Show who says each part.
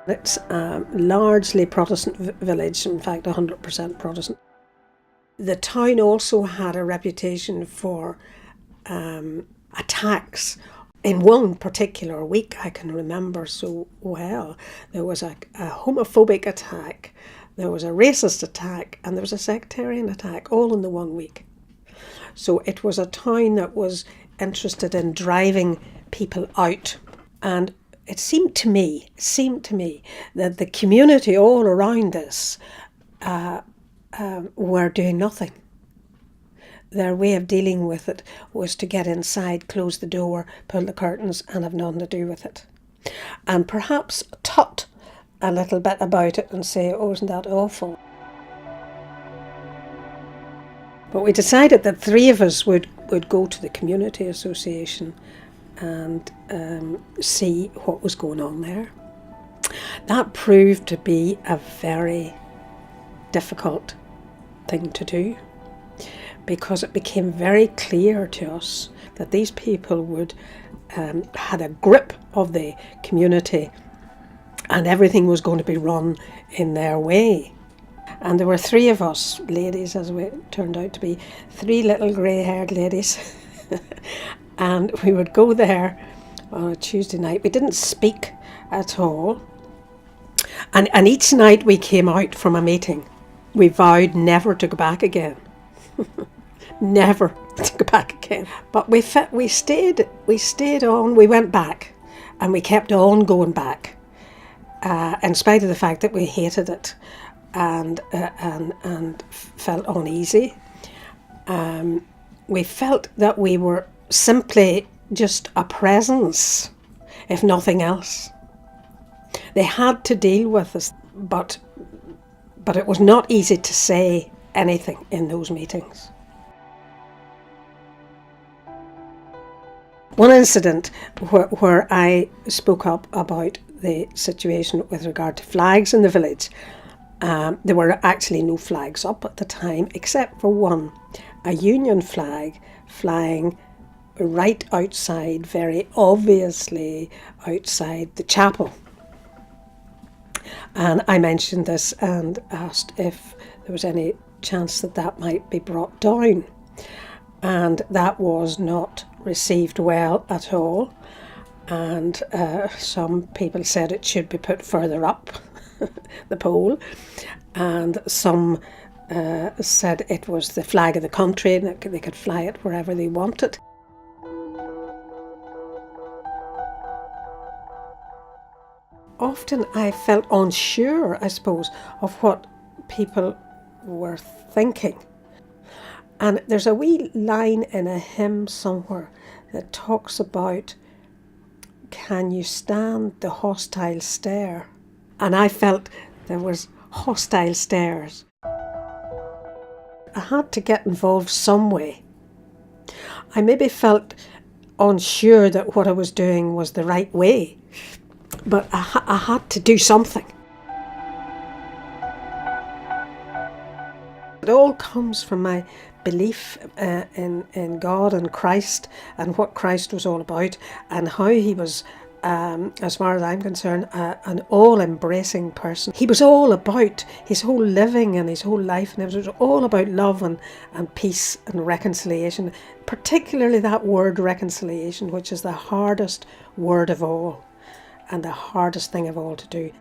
Speaker 1: It's a largely Protestant village, in fact 100% Protestant. The town also had a reputation for attacks. In one particular week, I can remember so well, there was a homophobic attack, there was a racist attack, and there was a sectarian attack, all in the one week. So it was a town that was interested in driving people out. And it seemed to me that the community all around us were doing nothing. Their way of dealing with it was to get inside, close the door, pull the curtains, and have nothing to do with it. And perhaps tut a little bit about it and say, oh, isn't that awful? But we decided that three of us would go to the community association and see what was going on there. That proved to be a very difficult thing to do, because it became very clear to us that these people would had a grip of the community and everything was going to be run in their way. And there were three of us ladies, as we turned out to be, three little grey-haired ladies. And we would go there on a Tuesday night. We didn't speak at all. And each night we came out from a meeting, we vowed never to go back again. Never to go back again. But we stayed on. We went back, and we kept on going back, in spite of the fact that we hated it and felt uneasy. We felt that we were simply just a presence, if nothing else. They had to deal with us, but it was not easy to say anything in those meetings. One incident where I spoke up about the situation with regard to flags in the village. There were actually no flags up at the time, except for one, a Union flag flying right outside, very obviously outside the chapel. And I mentioned this and asked if there was any chance that might be brought down. And that was not received well at all. And some people said it should be put further up the pole. And some said it was the flag of the country and that they could fly it wherever they wanted. Often I felt unsure, I suppose, of what people were thinking. And there's a wee line in a hymn somewhere that talks about, can you stand the hostile stare? And I felt there was hostile stares. I had to get involved some way. I maybe felt unsure that what I was doing was the right way, but I had to do something. It all comes from my belief in God and Christ and what Christ was all about, and how he was, as far as I'm concerned, an all-embracing person. He was all about his whole living and his whole life, and it was all about love and peace and reconciliation, particularly that word reconciliation, which is the hardest word of all and the hardest thing of all to do.